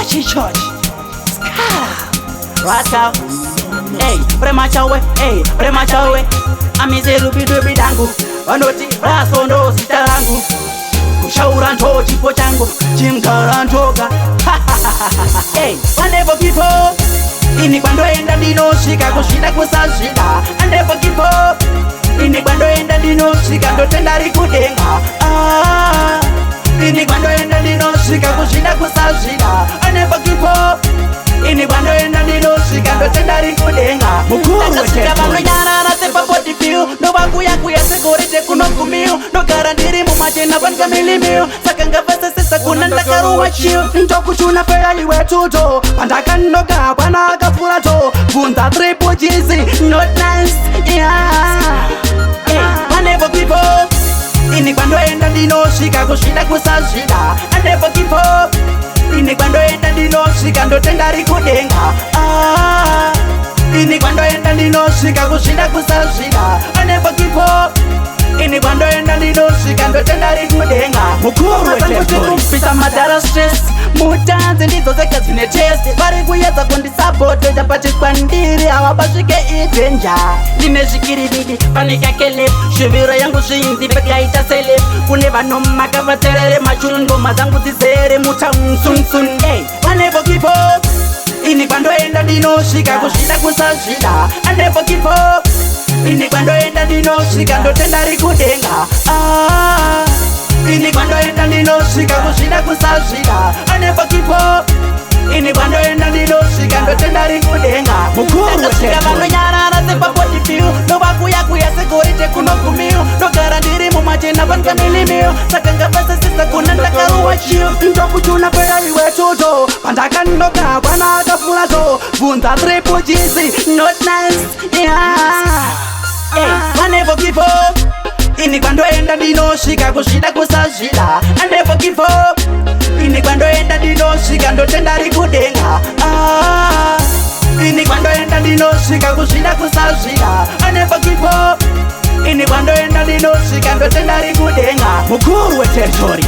Sachi Church Rascal. Hey, premachawe, hey, premachawe. Amize rubidubi dangu wanoti raso ndo sita langu. Kushaura ndo chipo changu chimkara ntoka. Hey, wanevo kifo ini kwando enda ndinoshika kushida kusashida. Anevo kifo ini kwando enda ndinoshika ndotenda rikudenga. Ini kwando enda ndinoshika kushida kusashida. Anevo kifo ini kwando enda ndinoshika ndotenda rikudenga. Mukuru weteka vanonyara rasepa body feel no vakuya kuya segorite kunokumiu no garantiri mumachena vanka milimiu saka ngafasa sesa kuna ndakaruwa chiu ntokuchuna ferali wetuto pandakanoga bwana akafura to kunza triple cheesy not nice yeah. Hey, wanevo kipo ini kwando enda ndinoshika kushida kusashida. Anevo kipo ini kwando enda ndinoshika ndotenda rikudenga. Ini kwando enda ndinoshika kushida kusashida. Anevo kipo ini kwando enda ndinoshika ndotenda rikudenga. Mukuru weteka madara stress mutanzi ndizo zeka zine test vari kuyedza kundisapota chapachikwandiri havapasvike idenja. Ndine zvikiririri panikakele zviviro yangu zvinzi pekaita selef kune vanomaka vaterere machurungoma dzangu dzizere mutamsunsun. Hey, wanevo kipo ini kwando enda ndinosvika kuzvida kusazvida. Anevo kipo ini kwando enda ndinosvika ndotenda rikudenga. Ini kwando enda ndinosvika kuzvida kusazvida. Anevo kipo ini kwando enda ndinosvika ndotenda rikudenga. Mukuru weteka vanonyarara sepa body feel no vakuya kuya segorite kunokumiu no garantiri mumachena vanka milimiu saka ngafasa sesa kuna ndakaruwa chiu ntokuchuna ferali wetuto pandakanoga bwana akafura to kunza triple cheesy not nice yeah. Hey, wanevo kipo ini kwando enda ndinoshika kuzvida kusazvida. Anevo kipo ini kwando enda ndinoshika ndotenda rikudenga. Ini kwando enda ndinoshika kuzvida kusazvida. Anevo kipo ini kwando enda ndinoshika ndotenda rikudenga. Mukuru weteritori